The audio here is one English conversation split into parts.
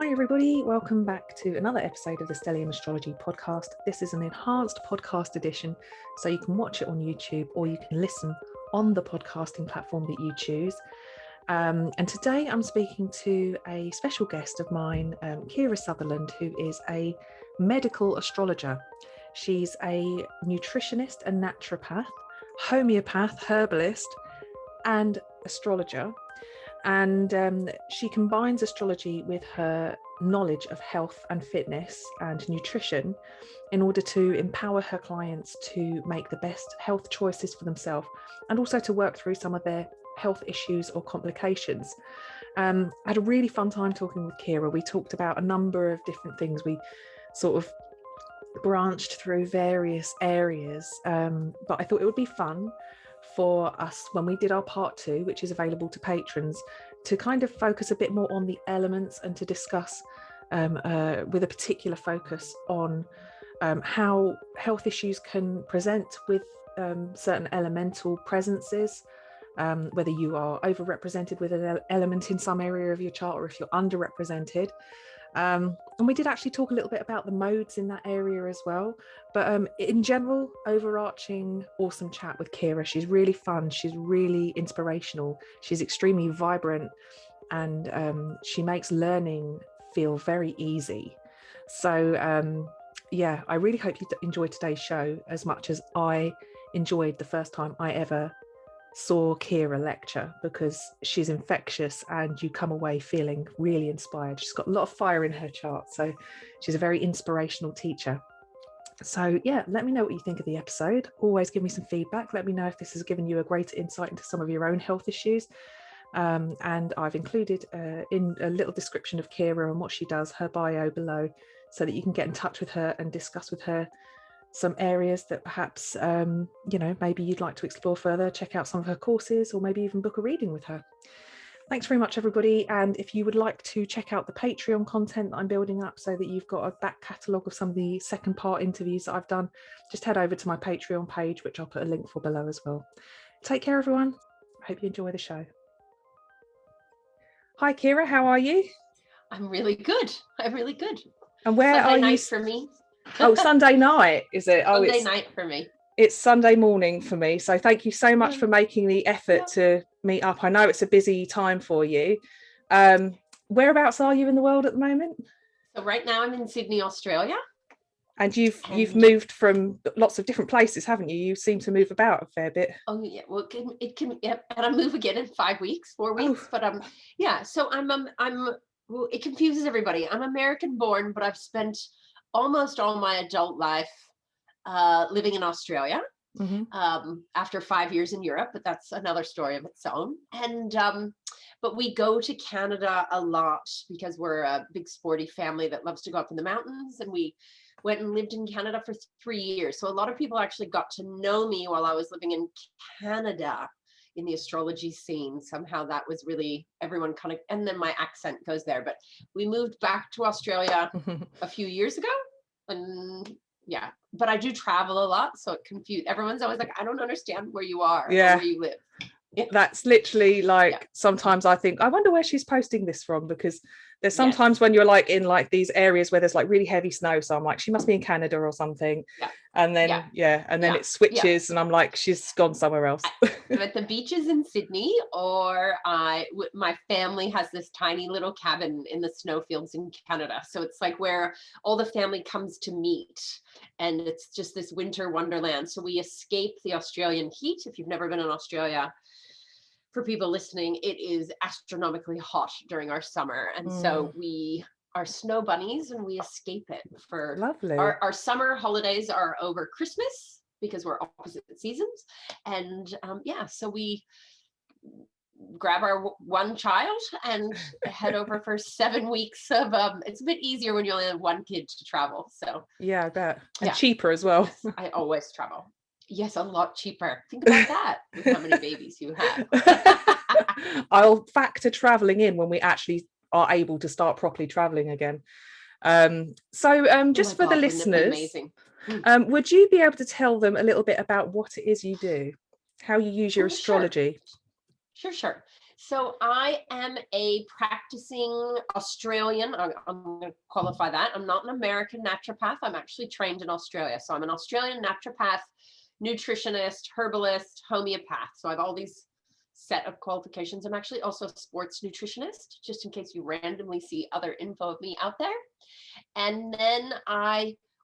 Hi everybody, welcome back to another episode of the Stellium Astrology podcast. This is an enhanced podcast edition, so you can watch it on YouTube or you can listen on the podcasting platform that you choose. And today I'm speaking to a special guest of mine, Kira Sutherland, who is a medical astrologer. She's a nutritionist and naturopath, homeopath, herbalist, and astrologer. And she combines astrology with her knowledge of health and fitness and nutrition in order to empower her clients to make the best health choices for themselves and also to work through some of their health issues or complications. I had a really fun time talking with Kira. We talked about a number of different things. We sort of branched through various areas, but I thought it would be fun for us when we did our part 2, which is available to patrons, to kind of focus a bit more on the elements and to discuss with a particular focus on how health issues can present with certain elemental presences, whether you are overrepresented with an element in some area of your chart or if you're underrepresented. And we did actually talk a little bit about the modes in that area as well. But in general, overarching, awesome chat with Kira. She's really fun. She's really inspirational. She's extremely vibrant, and she makes learning feel very easy. So yeah, I really hope you enjoyed today's show as much as I enjoyed the first time I ever saw Kira lecture, because she's infectious and you come away feeling really inspired. She's got a lot of fire in her chart, so she's a very inspirational teacher. So yeah, let me know what you think of the episode. Always give me some feedback. Let me know if this has given you a greater insight into some of your own health issues. And I've included in a little description of Kira and what she does, her bio below, so that you can get in touch with her and discuss with her some areas that perhaps maybe you'd like to explore further. Check out some of her courses or maybe even book a reading with her. Thanks very much, everybody. And if you would like to check out the Patreon content that I'm building up so that you've got a back catalogue of some of the second part interviews that I've done, just head over to my Patreon page, which I'll put a link for below as well. Take care, everyone. I hope you enjoy the show. Hi, Kira, how are you? I'm really good. And where Sunday are you? night for me. Oh, Sunday night, is it? Oh, Sunday night for me. It's Sunday morning for me. So thank you so much for making the effort to meet up. I know it's a busy time for you. Whereabouts are you in the world at the moment? So right now I'm in Sydney, Australia. And you've moved from lots of different places, haven't you? You seem to move about a fair bit. Oh yeah, well it can and I move again in 4 weeks. But yeah, so well, it confuses everybody. I'm American born, but I've spent almost all my adult life living in Australia. After 5 years in Europe, but that's another story of its own. And but we go to Canada a lot because we're a big sporty family that loves to go up in the mountains, and we went and lived in Canada for 3 years. So a lot of people actually got to know me while I was living in Canada in the astrology scene. Somehow that was really, everyone kind of, and then my accent goes there. But we moved back to Australia a few years ago, and yeah, but I do travel a lot, so it confused. Everyone's always like, I don't understand where you are or where you live. Yeah. That's literally like, sometimes I think, I wonder where she's posting this from, because there's sometimes when you're like in like these areas where there's like really heavy snow, so I'm like, she must be in Canada or something. And then it switches and I'm like, she's gone somewhere else. I'm at the beaches in Sydney, or my family has this tiny little cabin in the snowfields in Canada, so it's like where all the family comes to meet, and it's just this winter wonderland. So we escape the Australian heat. If you've never been in Australia, for people listening, it is astronomically hot during our summer, and so we are snow bunnies and we escape it for lovely. Our summer holidays are over Christmas because we're opposite seasons, and so we grab our one child and head over for 7 weeks of it's a bit easier when you only have one kid to travel, so yeah, I bet. And cheaper as well. Yes, I always travel. Yes, a lot cheaper. Think about that with how many babies you have. I'll factor traveling in when we actually are able to start properly traveling again. Just for the listeners, would you be able to tell them a little bit about what it is you do, how you use your astrology? Sure. So I am a practicing Australian. I'm going to qualify that. I'm not an American naturopath. I'm actually trained in Australia. So I'm an Australian naturopath, nutritionist, herbalist, homeopath. So I have all these set of qualifications. I'm actually also a sports nutritionist, just in case you randomly see other info of me out there. And then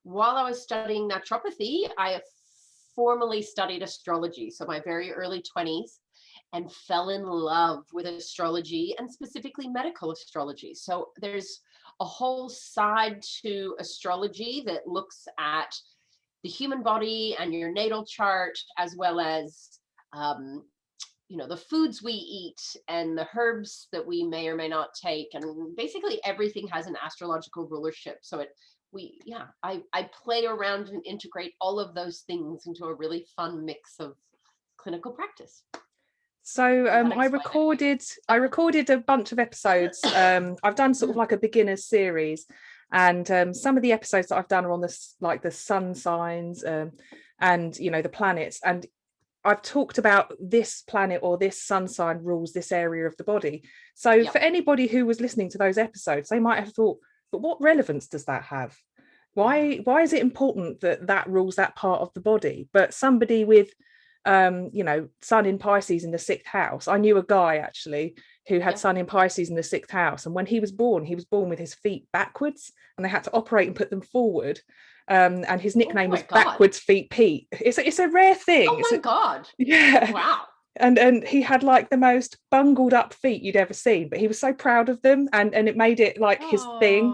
while I was studying naturopathy, I formally studied astrology. So my very early 20s, and fell in love with astrology and specifically medical astrology. So there's a whole side to astrology that looks at the human body and your natal chart, as well as the foods we eat and the herbs that we may or may not take, and basically everything has an astrological rulership. So I play around and integrate all of those things into a really fun mix of clinical practice. So I recorded a bunch of episodes. I've done sort of like a beginner's series, and some of the episodes that I've done are on this, like the sun signs, and the planets. And I've talked about this planet or this sun sign rules this area of the body. So for anybody who was listening to those episodes, they might have thought, but what relevance does that have? Why is it important that rules that part of the body? But somebody with sun in Pisces in the 6th house. I knew a guy actually who had sun in Pisces in the 6th house, and when he was born with his feet backwards, and they had to operate and put them forward. And his nickname was Backwards Feet Pete. It's a rare thing. Oh my God. Yeah. Wow. And he had like the most bungled up feet you'd ever seen, but he was so proud of them, and it made it like his thing.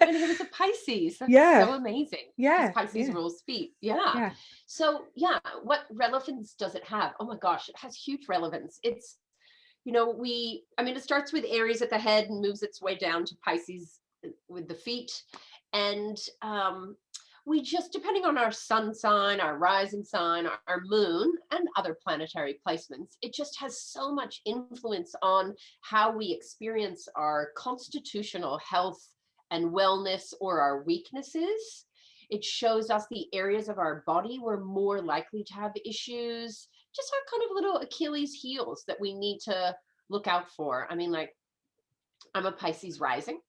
And he was a Pisces. That's so amazing. Yeah. Pisces rules feet. Yeah. So what relevance does it have? Oh my gosh, it has huge relevance. It's, it starts with Aries at the head and moves its way down to Pisces with the feet. And we just, depending on our sun sign, our rising sign, our moon, and other planetary placements, it just has so much influence on how we experience our constitutional health and wellness, or our weaknesses. It shows us the areas of our body we're more likely to have issues, just our kind of little Achilles heels that we need to look out for. I mean, like, I'm a Pisces rising,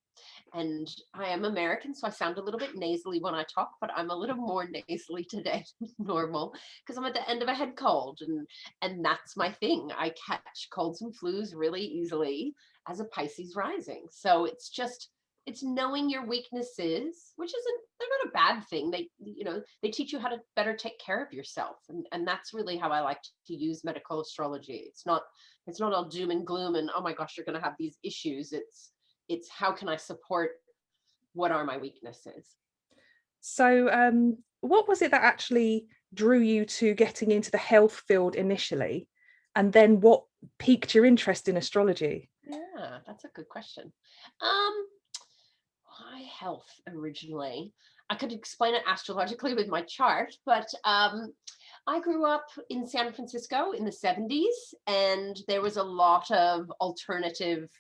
and I am American, so I sound a little bit nasally when I talk, but I'm a little more nasally today than normal because I'm at the end of a head cold, and that's my thing. I catch colds and flus really easily as a Pisces rising. So it's knowing your weaknesses, which they're not a bad thing. They teach you how to better take care of yourself. And that's really how I like to use medical astrology. It's not all doom and gloom and, oh my gosh, you're going to have these issues. It's how can I support, what are my weaknesses? So what was it that actually drew you to getting into the health field initially? And then what piqued your interest in astrology? Yeah, that's a good question. Why health originally? I could explain it astrologically with my chart, but I grew up in San Francisco in the 70s, and there was a lot of alternative,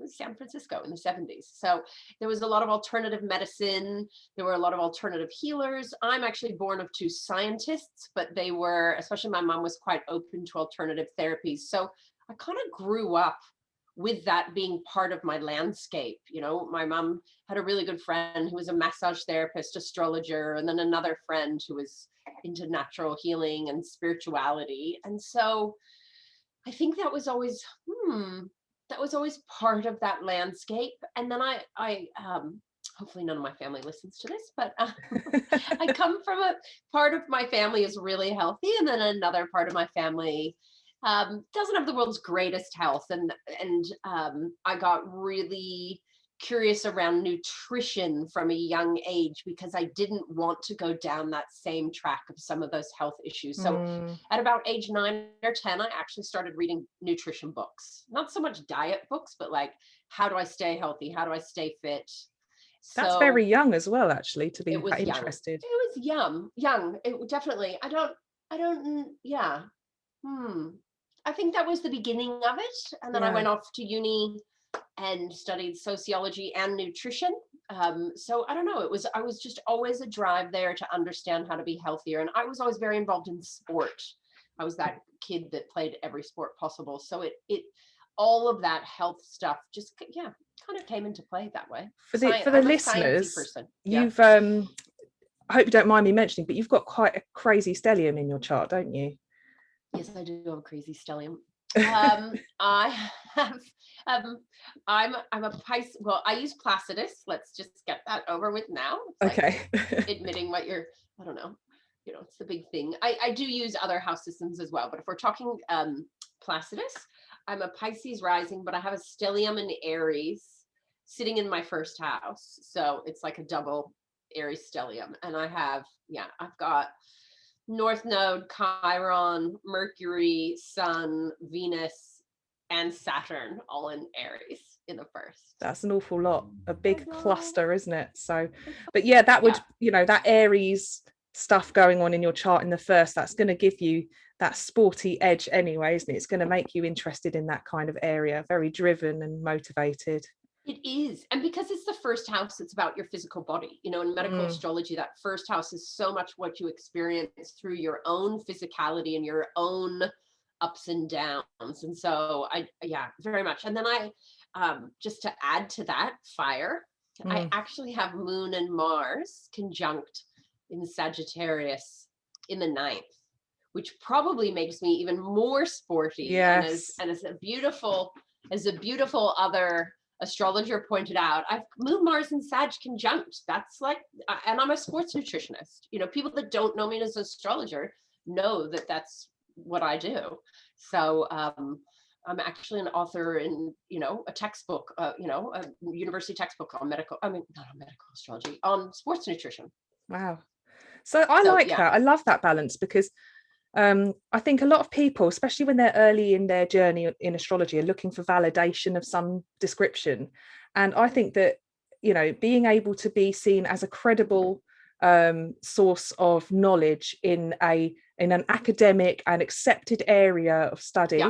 San Francisco in the 70s. So there was a lot of alternative medicine. There were a lot of alternative healers. I'm actually born of 2 scientists, but they were, especially my mom, was quite open to alternative therapies. So I kind of grew up with that being part of my landscape. My mom had a really good friend who was a massage therapist, astrologer, and then another friend who was into natural healing and spirituality. And so I think that was always part of that landscape. And then I hopefully none of my family listens to this, but I come from a part of my family is really healthy, and then another part of my family doesn't have the world's greatest health. And I got really curious around nutrition from a young age because I didn't want to go down that same track of some of those health issues. So at about age 9 or 10, I actually started reading nutrition books, not so much diet books, but like, how do I stay healthy? How do I stay fit? That's very young as well, actually, to be that interested. It was young. It definitely, I think that was the beginning of it. And then I went off to uni and studied sociology and nutrition. So I don't know, I was just always a drive there to understand how to be healthier. And I was always very involved in sport. I was that kid that played every sport possible. So it all of that health stuff just kind of came into play that way. For the I'm a sciencey listeners, person. you've I hope you don't mind me mentioning, but you've got quite a crazy stellium in your chart, don't you? Yes, I do have a crazy stellium. I have I'm a Pisces. Well, I use Placidus. Let's just get that over with now. It's Okay. like admitting what you're, I don't know, it's the big thing. I do use other house systems as well, but if we're talking Placidus, I'm a Pisces rising, but I have a stellium in Aries sitting in my first house. So it's like a double Aries stellium. And I've got North Node, Chiron, Mercury, Sun, Venus, and Saturn all in Aries in the first. That's an awful lot, a big cluster, isn't it? So, but yeah, that would, that Aries stuff going on in your chart in the first, that's going to give you that sporty edge anyway, isn't it? It's going to make you interested in that kind of area, very driven and motivated. It is. And because it's the first house, it's about your physical body. In medical astrology, that first house is so much what you experience through your own physicality and your own ups and downs. And so very much. And then just to add to that fire, I actually have Moon and Mars conjunct in Sagittarius in the 9th, which probably makes me even more sporty. Yes. And as a beautiful other astrologer pointed out, I've Moon, Mars, and Sag conjunct. That's like, and I'm a sports nutritionist. People that don't know me as an astrologer know that that's what I do. So I'm actually an author in, a textbook, a university textbook on not on medical astrology, on sports nutrition. Wow. So I like that. I love that balance because I think a lot of people, especially when they're early in their journey in astrology, are looking for validation of some description. And I think that, being able to be seen as a credible source of knowledge in an academic and accepted area of study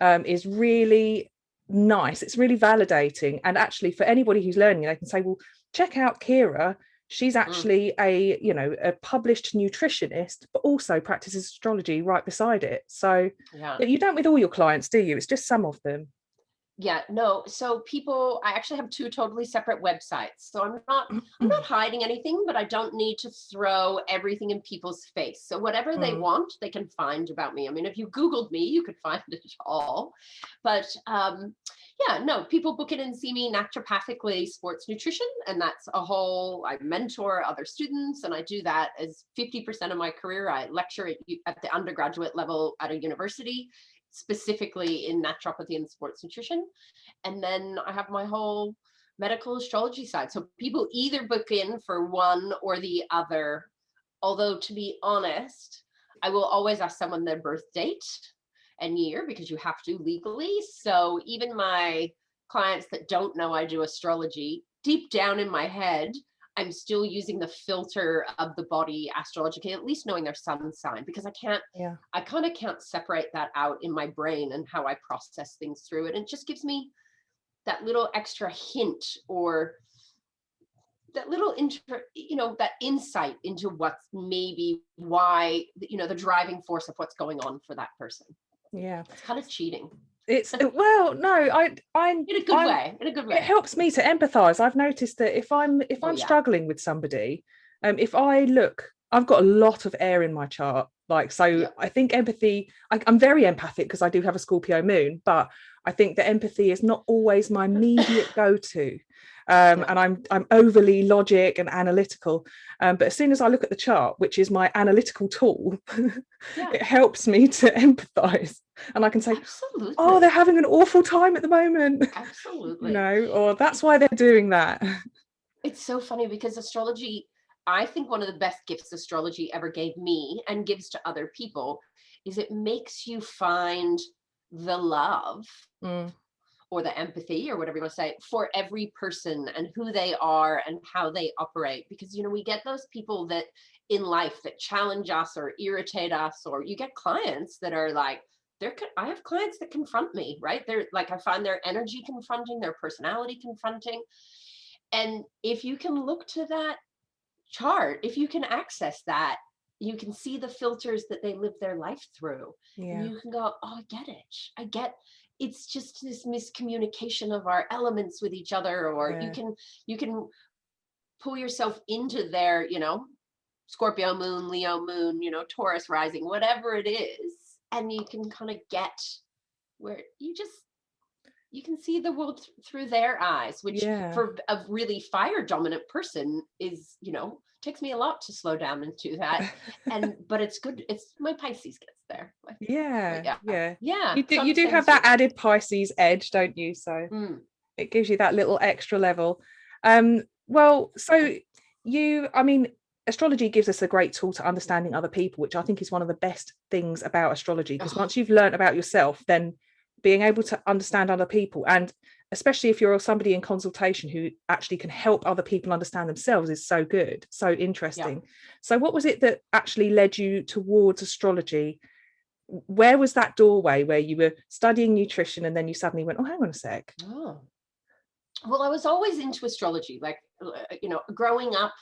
is really nice. It's really validating. And actually, for anybody who's learning, they can say, well, check out Kira. She's actually a published nutritionist, but also practices astrology right beside it. So you don't with all your clients, do you? It's just some of them. Yeah, no. So I actually have 2 totally separate websites. So I'm not hiding anything, but I don't need to throw everything in people's face. So whatever they want, they can find about me. I mean, if you Googled me, you could find it all. But people book it and see me naturopathically sports nutrition. And that's I mentor other students, and I do that as 50% of my career. I lecture at the undergraduate level at a university, specifically in naturopathy and sports nutrition. And then I have my whole medical astrology side. So people either book in for one or the other. Although, to be honest, I will always ask someone their birth date and year, because you have to legally. So even my clients that don't know I do astrology, deep down in my head, I'm still using the filter of the body astrologically, at least knowing their sun sign, because I kind of can't separate that out in my brain and how I process things through it. And it just gives me that little extra hint, or that little that insight into what's maybe why, the driving force of what's going on for that person. Yeah. It's kind of cheating. It's well, no, I'm in a good way. It helps me to empathize. I've noticed that if I'm struggling with somebody, if I look, I've got a lot of air in my chart. I think empathy, I'm very empathic because I do have a Scorpio moon, but I think that empathy is not always my immediate go-to. And I'm overly logic and analytical. But as soon as I look at the chart, which is my analytical tool, it helps me to empathize. And I can say, absolutely, oh, they're having an awful time at the moment. Absolutely. Or that's why they're doing that. It's so funny because astrology, I think one of the best gifts astrology ever gave me and gives to other people is it makes you find the love or the empathy, or whatever you want to say, for every person and who they are and how they operate. Because, we get those people that in life that challenge us or irritate us, or you get clients that are like, I have clients that confront me, right? They're like, I find their energy confronting, their personality confronting. And if you can look to that chart, if you can access that, you can see the filters that they live their life through. And Yeah. you can go, oh, I get it. It's just this miscommunication of our elements with each other, or you can pull yourself into their, Scorpio moon, Leo moon, Taurus rising, whatever it is. And you can kind of get where you can see the world through their eyes, which for a really fire dominant person is, takes me a lot to slow down and do that. But it's good. It's my Pisces gets there. Yeah. You do have that added Pisces edge, don't you? So it gives you that little extra level. Well, so astrology gives us a great tool to understanding other people, which I think is one of the best things about astrology, because once you've learned about yourself, then being able to understand other people, and especially if you're somebody in consultation who actually can help other people understand themselves, is so good, so interesting. So what was it that actually led you towards astrology? Where was that doorway where you were studying nutrition and then you suddenly went, oh, hang on a sec? Well, I was always into astrology. Like, growing up,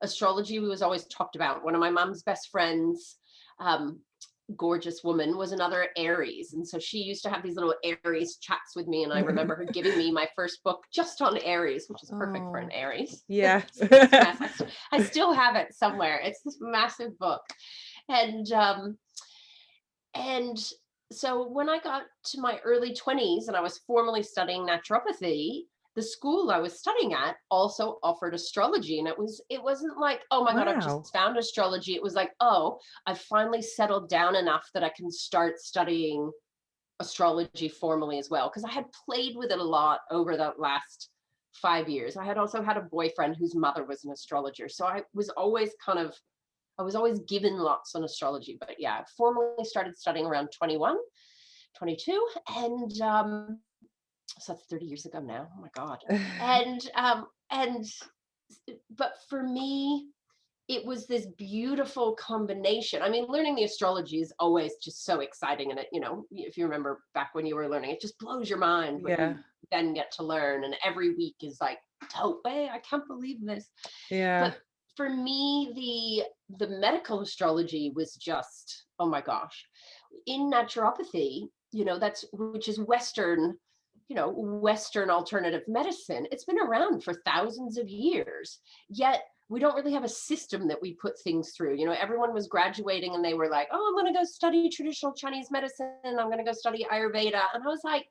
astrology was always talked about. One of my mom's best friends, gorgeous woman, was another Aries, and so she used to have these little Aries chats with me, and I remember her giving me my first book just on Aries, which is perfect for an Aries. I still have it somewhere. It's this massive book. And so when I got to my early 20s and I was formally studying naturopathy, the school I was studying at also offered astrology. And it wasn't like, oh my God, I've just found astrology. It was like, oh, I've finally settled down enough that I can start studying astrology formally as well. Because I had played with it a lot over the last 5 years. I had also had a boyfriend whose mother was an astrologer. So I was always given lots on astrology. But yeah, I formally started studying around 21, 22. And so that's 30 years ago now. Oh my God. But for me, it was this beautiful combination. I mean, learning the astrology is always just so exciting. And if you remember back when you were learning, it just blows your mind what you then get to learn. And every week is like, dope, I can't believe this. But for me, the medical astrology was just, oh my gosh. In naturopathy, which is Western alternative medicine, it's been around for thousands of years, yet we don't really have a system that we put things through. Everyone was graduating and they were like, oh, I'm going to go study traditional Chinese medicine, I'm going to go study Ayurveda. And I was like,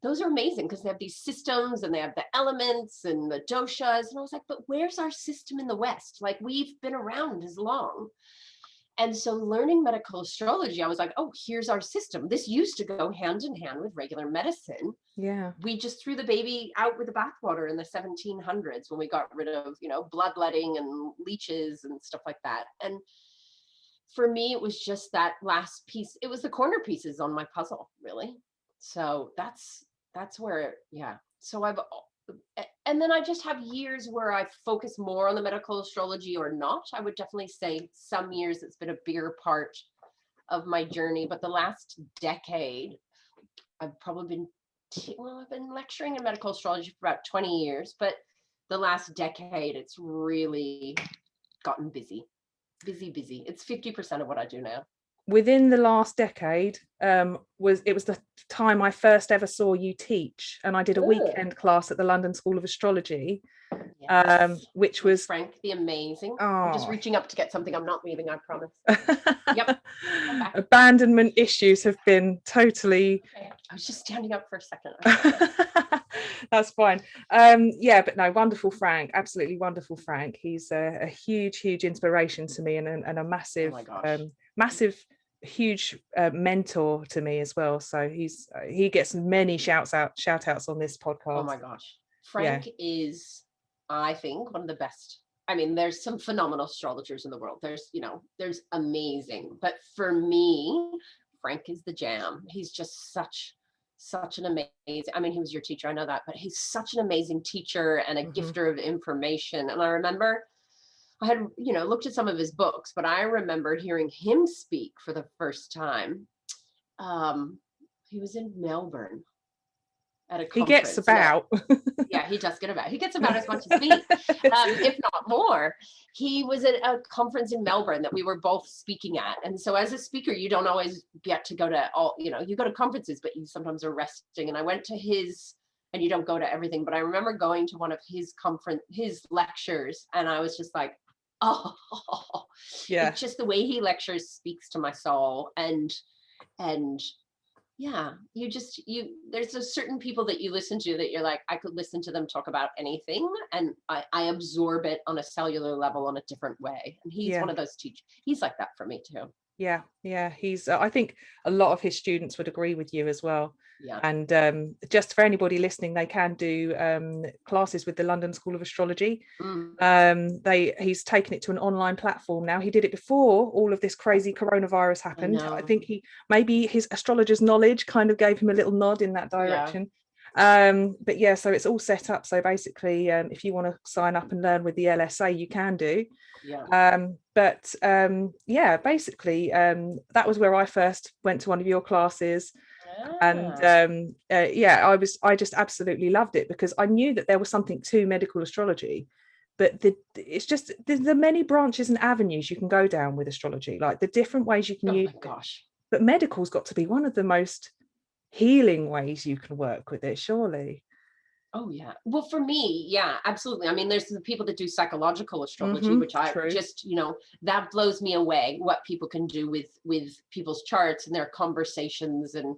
those are amazing because they have these systems and they have the elements and the doshas. And I was like, but where's our system in the West? Like, we've been around as long. And so learning medical astrology, I was like, oh, here's our system. This used to go hand in hand with regular medicine. Yeah. We just threw the baby out with the bathwater in the 1700s when we got rid of, bloodletting and leeches and stuff like that. And for me, it was just that last piece. It was the corner pieces on my puzzle, really. So that's where, So and then I just have years where I focus more on the medical astrology or not. I would definitely say some years it's been a bigger part of my journey, but the last decade, I've probably been, I've been lecturing in medical astrology for about 20 years, but the last decade, it's really gotten busy. It's 50% of what I do now. Within the last decade, was the time I first ever saw you teach, and I did a weekend class at the London School of Astrology, which was Frank the Amazing. I'm just reaching up to get something. I'm not leaving, I promise. Yep. Abandonment issues have been totally. Okay. I was just standing up for a second. That's fine. But no, wonderful Frank, absolutely wonderful Frank. He's a huge inspiration to me, and a massive, huge mentor to me as well. So he gets many shout outs on this podcast. Oh my gosh, Frank is, I think, one of the best. I mean, there's some phenomenal astrologers in the world. There's amazing, but for me, Frank is the jam. He's just such an amazing, I mean, he was your teacher, I know that, but he's such an amazing teacher and a gifter of information. And I remember I had, looked at some of his books, but I remember hearing him speak for the first time. He was in Melbourne. at a He gets conference. about. Yeah, he does get about. He gets about as much as me, if not more. He was at a conference in Melbourne that we were both speaking at. And so as a speaker, you don't always get to go to all, you go to conferences, but you sometimes are resting. And I went to his, and you don't go to everything, but I remember going to one of his lectures, and I was just like, oh, Yeah. it's just the way he lectures speaks to my soul. And yeah, there's a certain people that you listen to that you're like, I could listen to them talk about anything, and I absorb it on a cellular level in a different way. And he's one of those teachers. He's like that for me too. Yeah, he's I think a lot of his students would agree with you as well. Yeah. And just for anybody listening, they can do classes with the London School of Astrology. He's taken it to an online platform now. He did it before all of this crazy coronavirus happened. I think maybe his astrologer's knowledge kind of gave him a little nod in that direction. But yeah, so it's all set up. So basically, if you want to sign up and learn with the LSA, you can do. Basically, that was where I first went to one of your classes. And I just absolutely loved it, because I knew that there was something to medical astrology, but it's just the many branches and avenues you can go down with astrology, like the different ways you can use it. But medical's got to be one of the most healing ways you can work with it, surely. Oh yeah. Well, for me, yeah, absolutely. I mean, there's the people that do psychological astrology, which I just, that blows me away, what people can do with people's charts and their conversations, and,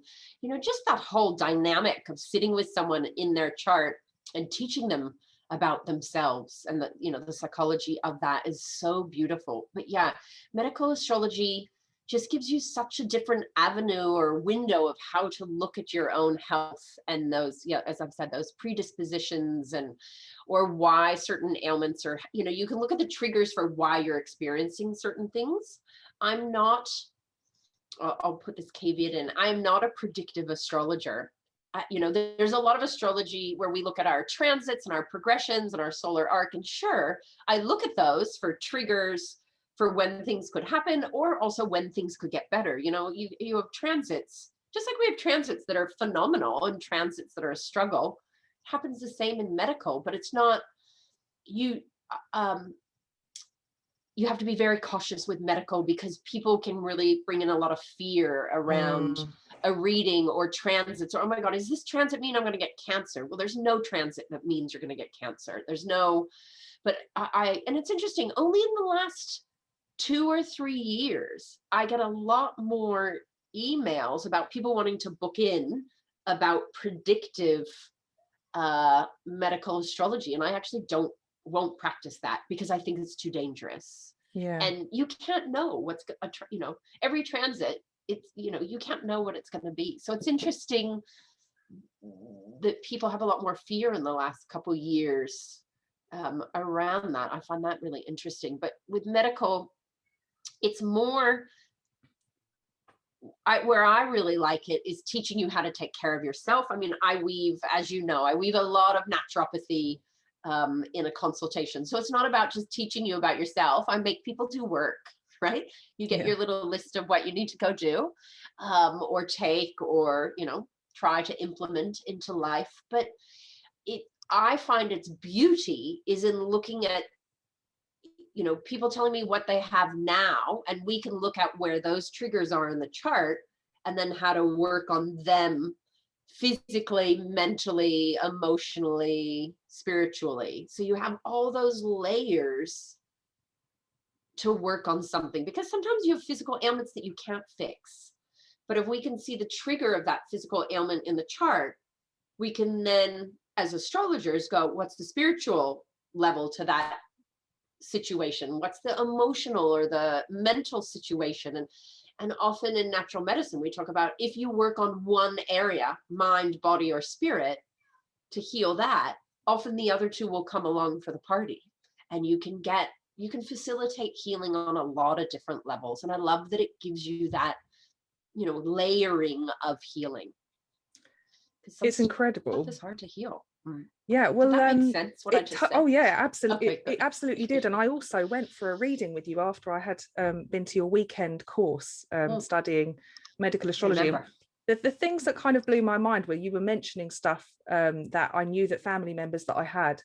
just that whole dynamic of sitting with someone in their chart and teaching them about themselves, and the psychology of that is so beautiful. But yeah, medical astrology just gives you such a different avenue or window of how to look at your own health, and those, as I've said, those predispositions, or why certain ailments are, you can look at the triggers for why you're experiencing certain things. I'll put this caveat in, I'm not a predictive astrologer. There's a lot of astrology where we look at our transits and our progressions and our solar arc, and sure, I look at those for triggers for when things could happen, or also when things could get better. You have transits, just like we have transits that are phenomenal and transits that are a struggle. It happens the same in medical, but it's not, you have to be very cautious with medical, because people can really bring in a lot of fear around a reading or transits, or, oh my God, is this transit mean I'm going to get cancer? Well, there's no transit that means you're going to get cancer. There's no, but and it's interesting, only in the last 2 or 3 years, I get a lot more emails about people wanting to book in about predictive medical astrology. And I actually won't practice that, because I think it's too dangerous. And you can't know what's, every transit, it's, you can't know what it's going to be. So it's interesting that people have a lot more fear in the last couple years around that. I find that really interesting. But with medical, it's more, where I really like it is teaching you how to take care of yourself. I mean, I weave a lot of naturopathy in a consultation. So it's not about just teaching you about yourself. I make people do work, right? You get your little list of what you need to go do, or take, or, try to implement into life. But I find its beauty is in looking at, people telling me what they have now, and we can look at where those triggers are in the chart, and then how to work on them physically, mentally, emotionally, spiritually. So you have all those layers to work on something, because sometimes you have physical ailments that you can't fix. But if we can see the trigger of that physical ailment in the chart, we can then, as astrologers, go, what's the spiritual level to that situation? What's the emotional or the mental situation? And often in natural medicine, we talk about, if you work on one area, mind, body, or spirit, to heal that, often the other two will come along for the party, and you can facilitate healing on a lot of different levels. And I love that it gives you that, layering of healing. It's incredible. It's hard to heal. Yeah, well, did that make sense, what I just said? Oh yeah, absolutely. Okay, it absolutely did. And I also went for a reading with you after I had been to your weekend course studying medical astrology. the things that kind of blew my mind were you were mentioning stuff that I knew that family members that I had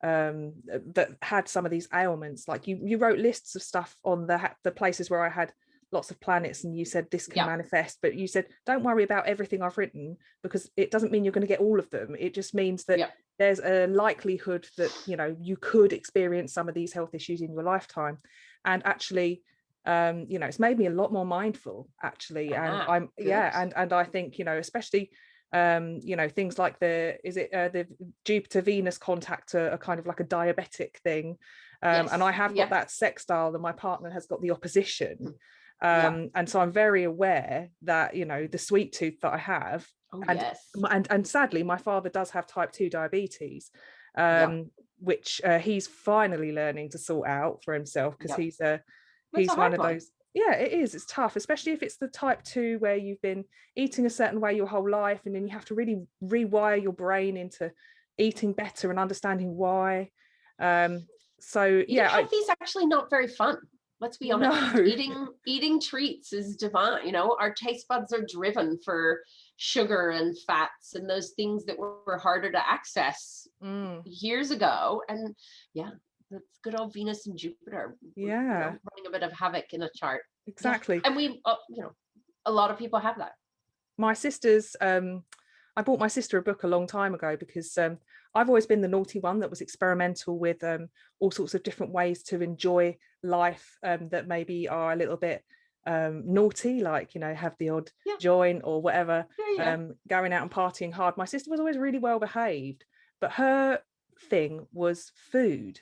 that had some of these ailments. Like you wrote lists of stuff on the places where I had lots of planets, and you said this can Yeah. manifest, but you said don't worry about everything I've written, because it doesn't mean you're going to get all of them. It just means that Yeah. there's a likelihood that, you know, you could experience some of these health issues in your lifetime. And actually, you know, it's made me a lot more mindful, actually. And I'm good. and I think, you know, especially you know, things like the Jupiter Venus contact are kind of like a diabetic thing, Yes. and I have got Yeah. that sextile, and my partner has got the opposition. Yeah. And so I'm very aware that, you know, the sweet tooth that I have, Oh, and yes. and sadly my father does have type 2 diabetes, Yeah. which he's finally learning to sort out for himself, because Yeah. That's he's a one hard of one. those. Yeah, it is. It's tough, especially if it's the type 2 where you've been eating a certain way your whole life, and then you have to really rewire your brain into eating better and understanding why. So Eating yeah, healthy is actually not very fun. Let's be honest. no. Eating treats is divine. You know, our taste buds are driven for sugar and fats and those things that were harder to access years ago. And yeah, that's good old Venus and Jupiter. Yeah, you know, running a bit of havoc in a chart. exactly. Yeah. And we, you know, a lot of people have that. My sister's I bought my sister a book a long time ago, because I've always been the naughty one that was experimental with all sorts of different ways to enjoy life that maybe are a little bit naughty, like, you know, have the odd joint or whatever, going out and partying hard. My sister was always really well behaved, but her thing was food.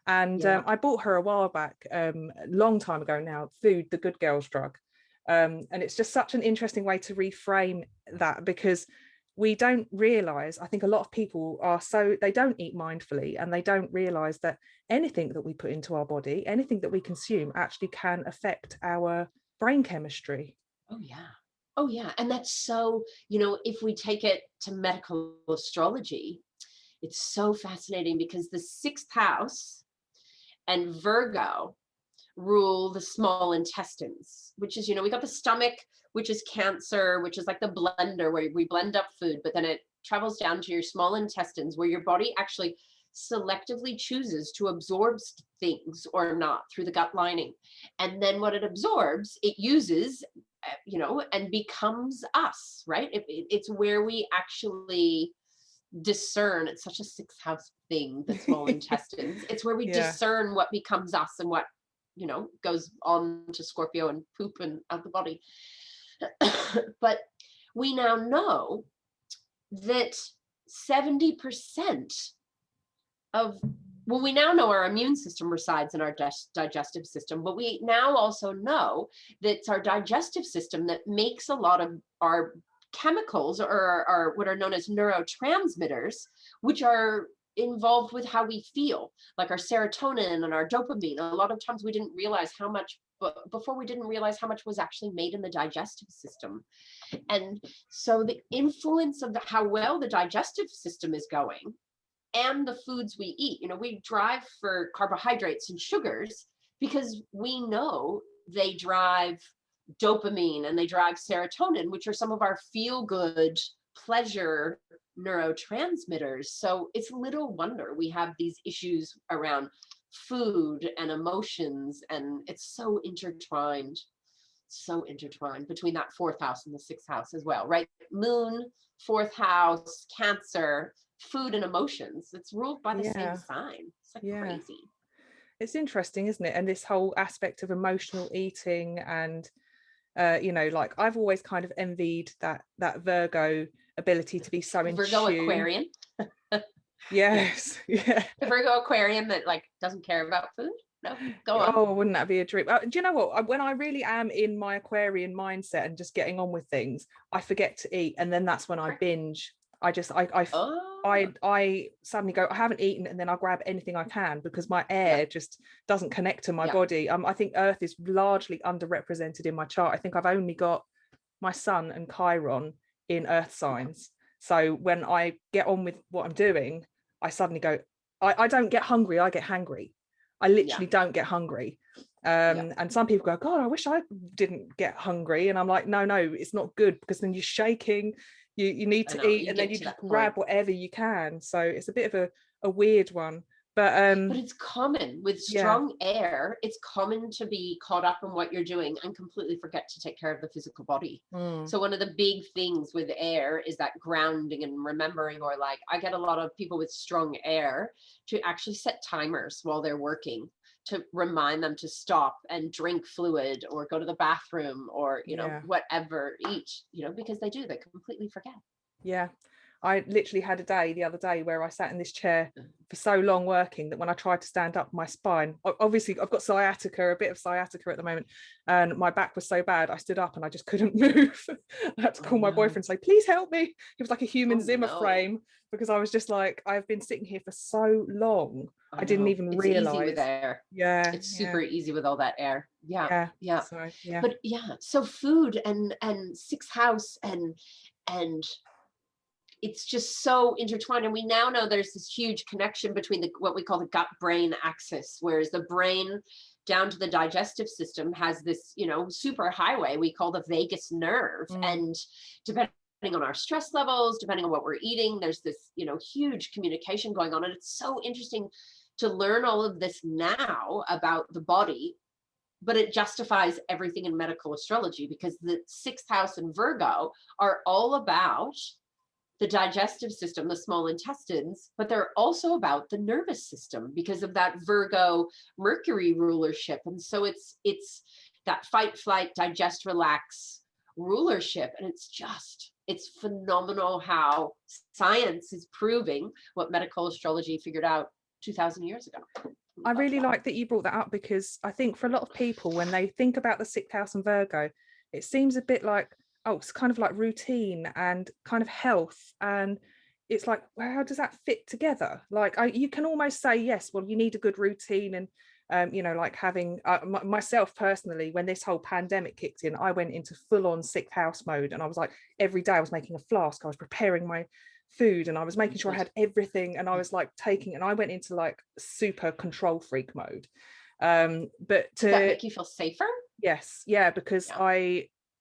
And I bought her a while back, a long time ago now, Food, the Good Girl's Drug. And it's just such an interesting way to reframe that, because we don't realize, I think a lot of people they don't eat mindfully, and they don't realize that anything that we put into our body, anything that we consume, actually can affect our brain chemistry. Oh yeah. Oh yeah. And that's so, you know, if we take it to medical astrology, it's so fascinating because the sixth house and Virgo rule the small intestines, which is, you know, we got the stomach, which is Cancer, which is like the blender where we blend up food, but then it travels down to your small intestines where your body actually selectively chooses to absorb things or not through the gut lining. And then what it absorbs, it uses, you know, and becomes us, right? It's where we actually discern. It's such a sixth house thing, the small intestines. It's where we discern what becomes us and what, you know, goes on to Scorpio and poop and out the body. But we now know that 70% of, well, we now know our immune system resides in our digestive system, but we now also know that it's our digestive system that makes a lot of our chemicals, or what are known as neurotransmitters, which are involved with how we feel, like our serotonin and our dopamine. A lot of times we didn't realize how much, but before we didn't realize how much was actually made in the digestive system. And so the influence of how well the digestive system is going and the foods we eat, you know, we drive for carbohydrates and sugars because we know they drive dopamine and they drive serotonin, which are some of our feel good pleasure neurotransmitters. So it's little wonder we have these issues around food and emotions, and it's so intertwined between that fourth house and the sixth house as well, right? Moon, fourth house, Cancer, food and emotions. It's ruled by the same sign. It's like crazy. It's interesting, isn't it? And this whole aspect of emotional eating, and you know, like I've always kind of envied that Virgo ability to be so in Virgo tune. Aquarian. Yes. Yeah. The Virgo Aquarian that like doesn't care about food. No, go on. Oh, wouldn't that be a dream? Do you know what? When I really am in my Aquarian mindset and just getting on with things, I forget to eat, and then that's when I binge. I suddenly go, I haven't eaten, and then I grab anything I can because my air just doesn't connect to my body. I think Earth is largely underrepresented in my chart. I think I've only got my Sun and Chiron in Earth signs. So when I get on with what I'm doing, I suddenly go, I don't get hungry, I get hangry. I literally don't get hungry. And some people go, God, I wish I didn't get hungry. And I'm like, no, it's not good, because then you're shaking, you need to eat, and then you just grab whatever you can. So it's a bit of a weird one. But it's common with strong air. It's common to be caught up in what you're doing and completely forget to take care of the physical body. So one of the big things with air is that grounding and remembering, or like I get a lot of people with strong air to actually set timers while they're working to remind them to stop and drink fluid or go to the bathroom or, you know, whatever, eat, you know, because they completely forget. Yeah. I literally had a day the other day where I sat in this chair for so long working that when I tried to stand up, my spine, obviously I've got sciatica, a bit of sciatica at the moment, and my back was so bad, I stood up and I just couldn't move. I had to call my boyfriend and say, please help me. It was like a human Zimmer frame, because I was just like, I've been sitting here for so long. I didn't even realize. Easy with air. Yeah. It's super easy with all that air. Yeah. So, yeah. But so food and sixth house and it's just so intertwined. And we now know there's this huge connection between what we call the gut brain axis, whereas the brain down to the digestive system has this, you know, super highway we call the vagus nerve. And depending on our stress levels, depending on what we're eating, there's this, you know, huge communication going on. And it's so interesting to learn all of this now about the body, but it justifies everything in medical astrology, because the sixth house and Virgo are all about the digestive system, the small intestines, but they're also about the nervous system because of that Virgo Mercury rulership. And so it's that fight, flight, digest, relax rulership. And it's phenomenal how science is proving what medical astrology figured out 2,000 years ago. I really like that you brought that up, because I think for a lot of people, when they think about the sixth house and Virgo, it seems a bit like, oh, it's kind of like routine and kind of health. And it's like, well, how does that fit together? Like, you can almost say, yes, well, you need a good routine. And, you know, like having myself personally, when this whole pandemic kicked in, I went into full on sixth house mode. And I was like, every day I was making a flask, I was preparing my food, and I was making sure I had everything, and I was like and I went into like super control freak mode. But does that make you feel safer? Yes. Yeah. Because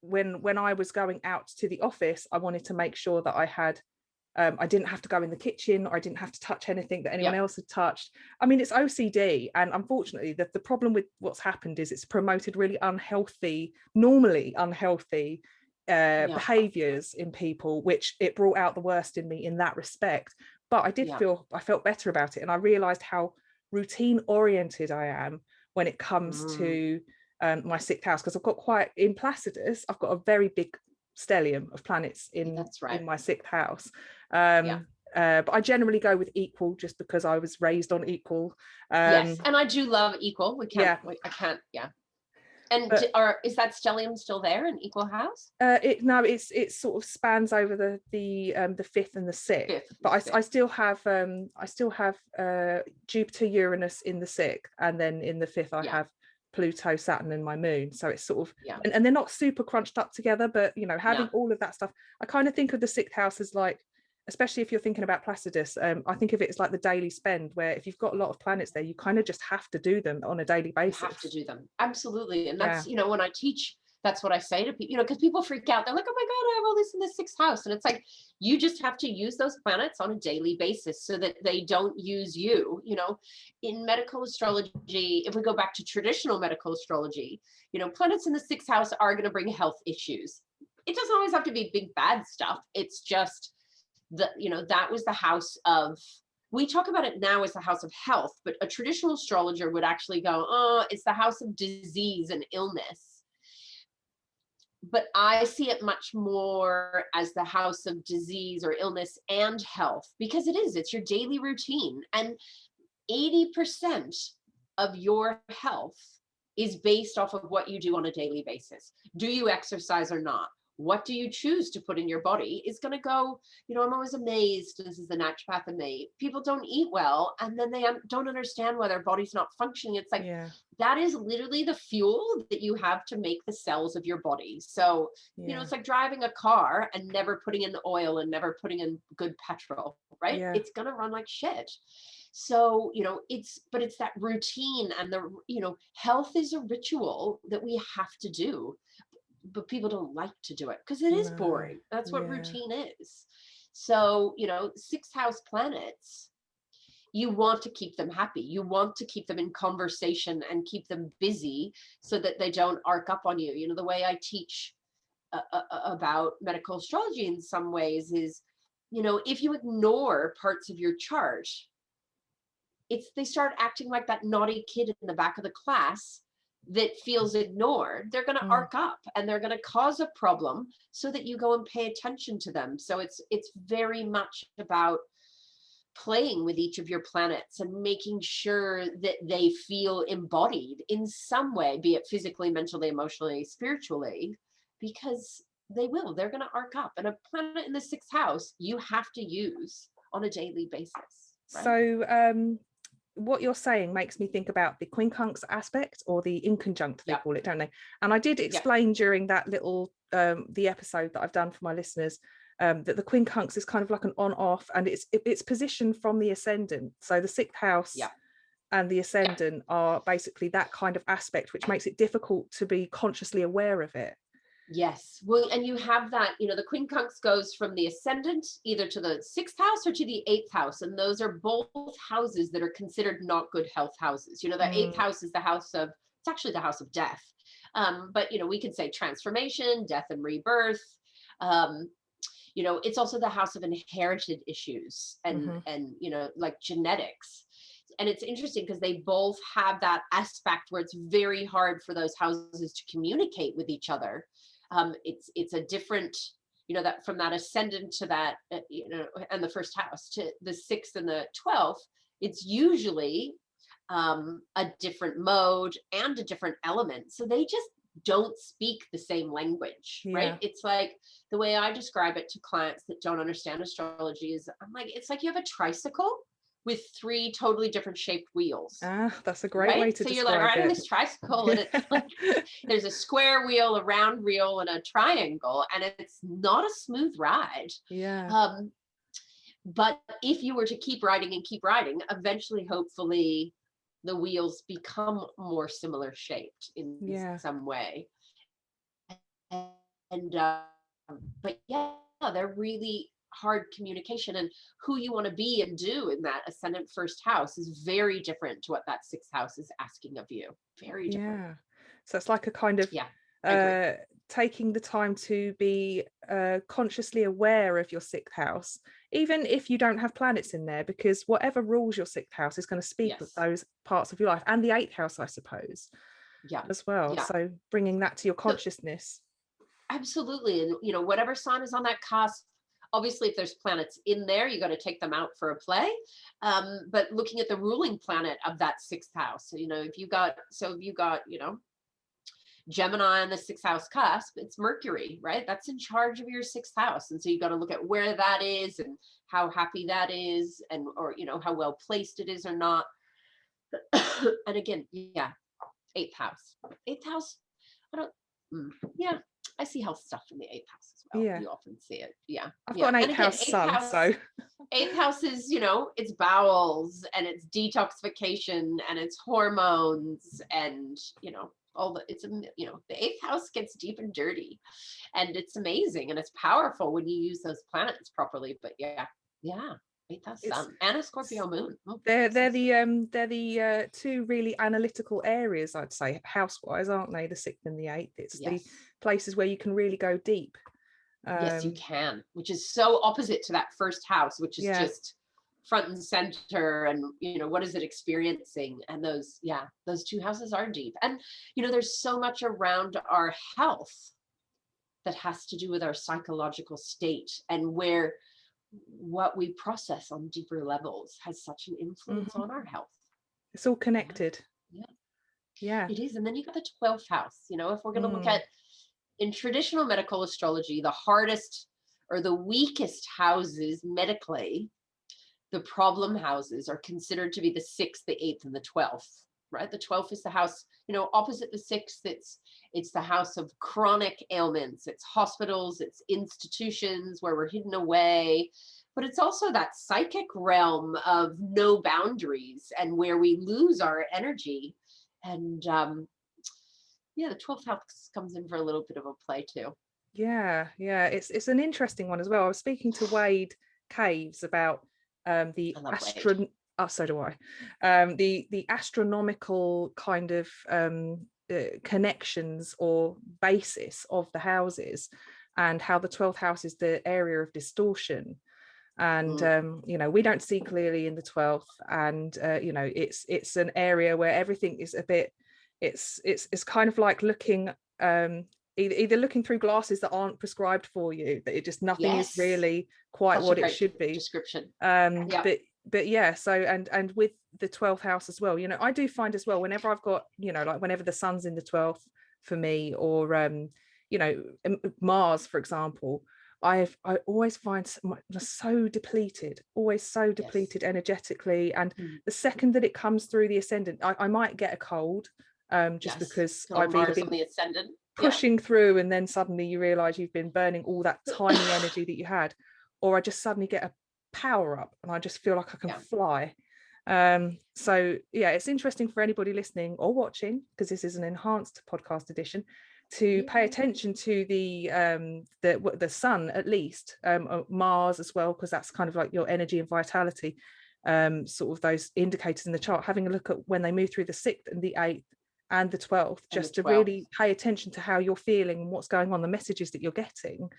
when I was going out to the office, I wanted to make sure that I had I didn't have to go in the kitchen, or I didn't have to touch anything that anyone else had touched. I mean, it's OCD, and unfortunately the problem with what's happened is it's promoted really normally unhealthy behaviors in people, which it brought out the worst in me in that respect. But I felt better about it, and I realized how routine oriented I am when it comes to my sixth house, because I've got in Placidus, I've got a very big stellium of planets in my sixth house. But I generally go with equal, just because I was raised on equal. Yes, and I do love equal. I can't. And is that stellium still there in equal house? It sort of spans over the fifth and the sixth. But I still have Jupiter, Uranus in the sixth, and then in the fifth I have Pluto, Saturn, and my moon. So it's sort of and they're not super crunched up together, but you know, having all of that stuff, I kind of think of the sixth house as like, especially if you're thinking about Placidus, I think of it as like the daily spend, where if you've got a lot of planets there, you kind of just have to do them on a daily basis. You have to do them, absolutely. And that's, you know, when I teach, that's what I say to people, you know, because people freak out. They're like, oh my God, I have all this in the sixth house. And it's like, you just have to use those planets on a daily basis so that they don't use you. You know, in medical astrology, if we go back to traditional medical astrology, you know, planets in the sixth house are going to bring health issues. It doesn't always have to be big, bad stuff. It's just that was the house of, we talk about it now as the house of health, but a traditional astrologer would actually go, oh, it's the house of disease and illness. But I see it much more as the house of disease or illness and health, because it's your daily routine. And 80% of your health is based off of what you do on a daily basis. Do you exercise or not? What do you choose to put in your body is going to go, you know, I'm always amazed, this is the naturopath in me, people don't eat well, and then they don't understand why their body's not functioning. It's like, that is literally the fuel that you have to make the cells of your body. So, you know, it's like driving a car and never putting in the oil and never putting in good petrol. right? Yeah. It's going to run like shit. So, but it's that routine, and health is a ritual that we have to do, but people don't like to do it because it is No. boring. That's what Yeah. routine is. So, sixth house planets, you want to keep them happy. You want to keep them in conversation and keep them busy so that they don't arc up on you. The way I teach about medical astrology in some ways is, if you ignore parts of your chart, they start acting like that naughty kid in the back of the class that feels ignored. They're going to arc up and they're going to cause a problem so that you go and pay attention to them. So it's very much about playing with each of your planets and making sure that they feel embodied in some way, be it physically, mentally, emotionally, spiritually, because they're going to arc up. And a planet in the sixth house, you have to use on a daily basis. Right? So what you're saying makes me think about the quincunx aspect, or the inconjunct, they call it, don't they? And I did explain during that little the episode that I've done for my listeners, that the quincunx is kind of like an on-off, and it's positioned from the ascendant. So the sixth house and the ascendant are basically that kind of aspect, which makes it difficult to be consciously aware of it. Yes. Well, and you have that, the quincunx goes from the ascendant either to the sixth house or to the eighth house. And those are both houses that are considered not good health houses. The eighth house is it's actually the house of death. But, we can say transformation, death and rebirth. It's also the house of inherited issues and like genetics. And it's interesting because they both have that aspect where it's very hard for those houses to communicate with each other. It's a different, that from that ascendant to that, and the first house to the sixth and the 12th, it's usually a different mode and a different element. So they just don't speak the same language, right? It's like the way I describe it to clients that don't understand astrology is, I'm like, it's like you have a tricycle with 3 totally different shaped wheels. That's a great way to describe it. So you're like riding this tricycle and it's like there's a square wheel, a round wheel, and a triangle, and it's not a smooth ride. But if you were to keep riding, eventually, hopefully, the wheels become more similar shaped in some way. And but they're really hard communication, and who you want to be and do in that ascendant first house is very different to what that sixth house is asking of you. Very different. So it's like a kind of taking the time to be consciously aware of your sixth house, even if you don't have planets in there, because whatever rules your sixth house is going to speak with those parts of your life, and the eighth house, I suppose, as well. So bringing that to your consciousness. Absolutely. And whatever sign is on that cusp, obviously if there's planets in there, you got to take them out for a play, but looking at the ruling planet of that sixth house, if you got Gemini on the sixth house cusp, it's Mercury, right? That's in charge of your sixth house. And so you got to look at where that is and how happy that is, and or how well placed it is or not. And again, eighth house, I see health stuff in the eighth house as well. You often see it. I've got an eighth house son, so eighth house is, it's bowels and it's detoxification and it's hormones and, the eighth house gets deep and dirty, and it's amazing and it's powerful when you use those planets properly. But eighth house sun and a Scorpio moon. They're the 2 really analytical areas, I'd say, house-wise, aren't they? The sixth and the eighth. It's the places where you can really go deep. Yes, you can, which is so opposite to that first house, which is just front and center, and what is it experiencing? And those 2 houses are deep, and there's so much around our health that has to do with our psychological state, and where what we process on deeper levels has such an influence on our health. It's all connected. It is. And then you got the 12th house. If we're going to look at, in traditional medical astrology, the hardest or the weakest houses medically, the problem houses, are considered to be the 6th, the 8th, and the 12th, right? The 12th is the house, opposite the 6th. It's the house of chronic ailments. It's hospitals, it's institutions where we're hidden away. but it's also that psychic realm of no boundaries and where we lose our energy. And yeah, the 12th house comes in for a little bit of a play too. Yeah, it's an interesting one as well. I was speaking to Wade Caves about the I love Wade. so do I. The astronomical kind of connections or basis of the houses, and how the 12th house is the area of distortion. And you know, we don't see clearly in the 12th, and you know, it's an area where everything is a bit, it's kind of like looking either looking through glasses that aren't prescribed for you, that it just nothing is Yes. really quite Such a what it great should be. description. Yeah. But yeah, so and with the 12th house as well, you know, I do find as well, whenever I've got, you know, like whenever the sun's in the 12th for me, or you know, Mars, for example, I always find so depleted, always so depleted energetically. And the second that it comes through the ascendant, I might get a cold, just because I've either been on the ascendant pushing through, and then suddenly you realize you've been burning all that tiny energy that you had, or I just suddenly get a power up and I just feel like I can fly. So yeah, it's interesting for anybody listening or watching, because this is an enhanced podcast edition, to pay attention to the sun, at least Mars as well, because that's kind of like your energy and vitality, sort of those indicators in the chart. Having a look at when they move through the 6th and the 8th and the 12th, just to really pay attention to how you're feeling and what's going on, the messages that you're getting.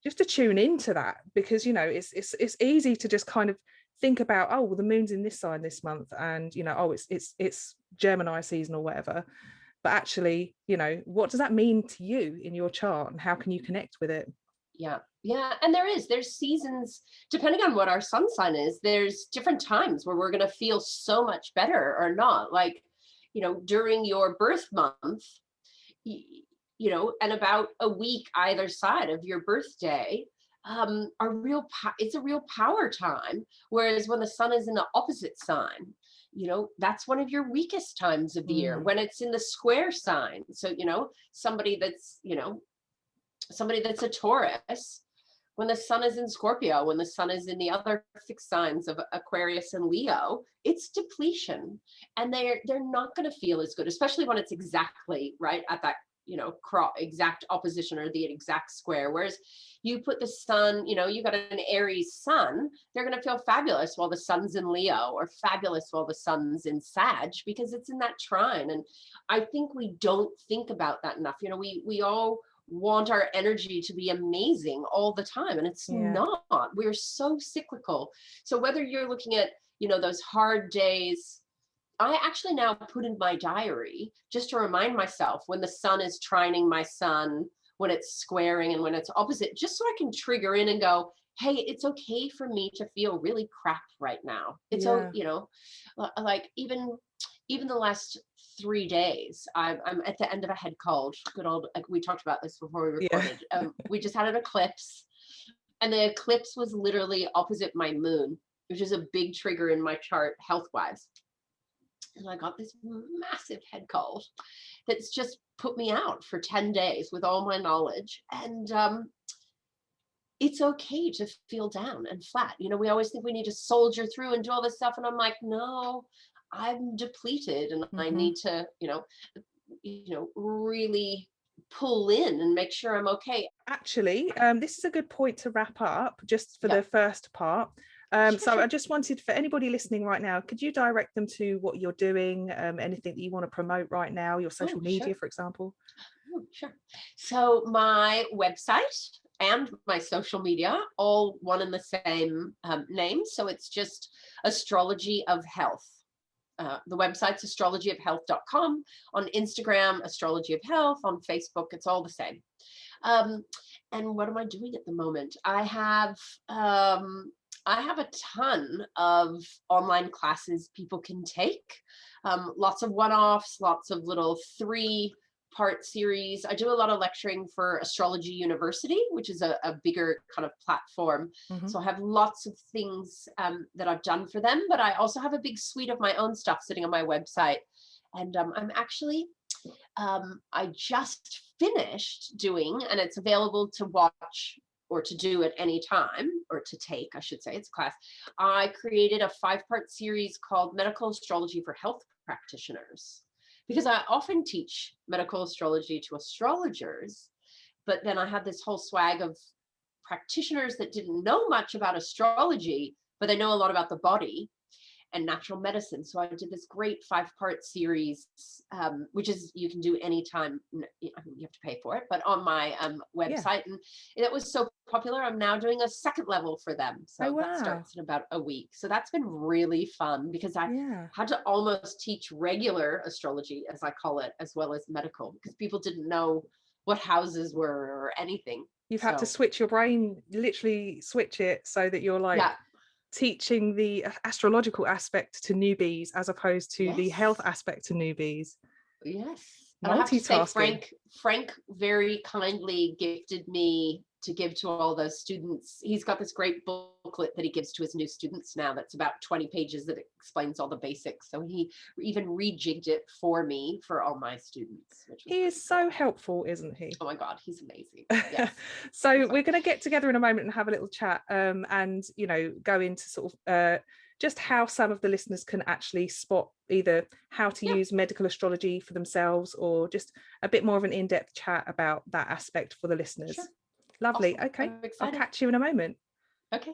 Just to tune into that, because you know, it's easy to just kind of think about, oh well, the moon's in this sign this month, and you know, oh it's Gemini season or whatever. But actually, you know, what does that mean to you in your chart, and how can you connect with it? Yeah, and there's seasons depending on what our sun sign is. There's different times where we're going to feel so much better or not. Like, you know, during your birth month, you know, and about a week either side of your birthday, it's a real power time. Whereas when the sun is in the opposite sign, you know, that's one of your weakest times of the year, when it's in the square sign. So, you know, somebody that's a Taurus, when the sun is in Scorpio, when the sun is in the other fixed signs of Aquarius and Leo, it's depletion. And they're not going to feel as good, especially when it's exactly right at that, you know, exact opposition or the exact square. Whereas you put the sun, you know, you got an Aries sun, they're going to feel fabulous while the sun's in Leo, or fabulous while the sun's in Sag, because it's in that trine. And I think we don't think about that enough. You know, we all want our energy to be amazing all the time, and it's not. We're so cyclical. So whether you're looking at, you know, those hard days, I actually now put in my diary just to remind myself when the sun is trining my sun, when it's squaring, and when it's opposite, just so I can trigger in and go, hey, it's okay for me to feel really crap right now. It's you know, like even the last 3 days, I'm at the end of a head cold. Good old, like we talked about this before we recorded. We just had an eclipse, and the eclipse was literally opposite my moon, which is a big trigger in my chart health-wise. And I got this massive head cold that's just put me out for 10 days with all my knowledge. And it's okay to feel down and flat. You know, we always think we need to soldier through and do all this stuff. And I'm like, no, I'm depleted, and I need to, you know, really pull in and make sure I'm okay. Actually, this is a good point to wrap up, just for the first part. So I just wanted, for anybody listening right now, could you direct them to what you're doing, anything that you want to promote right now, your social media, for example? Sure. So my website and my social media, all one and the same name. So it's just Astrology of Health. The website's astrologyofhealth.com. On Instagram, Astrology of Health. On Facebook, it's all the same. And what am I doing at the moment? I have a ton of online classes people can take. Lots of one-offs, lots of little 3-part series. I do a lot of lecturing for Astrology University, which is a bigger kind of platform. So I have lots of things that I've done for them, but I also have a big suite of my own stuff sitting on my website. And I'm actually, I just finished doing, and it's available to watch or to do at any time, or to take, I should say, it's a class, I created a 5-part series called Medical Astrology for Health Practitioners, because I often teach medical astrology to astrologers, but then I had this whole swag of practitioners that didn't know much about astrology, but they know a lot about the body and natural medicine. So I did this great 5-part series, which is, you can do anytime. You have to pay for it, but on my website. And that was so popular. I'm now doing a second level for them. So that starts in about a week. So that's been really fun, because I had to almost teach regular astrology, as I call it, as well as medical, because people didn't know what houses were or anything. You've had to switch your brain, literally switch it, so that you're like teaching the astrological aspect to newbies as opposed to the health aspect to newbies. Yes. And I have to say, Frank very kindly gifted me to give to all those students. He's got this great booklet that he gives to his new students now, that's about 20 pages, that explains all the basics. So he even rejigged it for me for all my students. He is so helpful, isn't he? Oh my God, he's amazing. Yes. So we're going to get together in a moment and have a little chat, and go into sort of just how some of the listeners can actually spot either how to use medical astrology for themselves, or just a bit more of an in-depth chat about that aspect for the listeners. Lovely. Awesome. Okay, I'll catch you in a moment. Okay.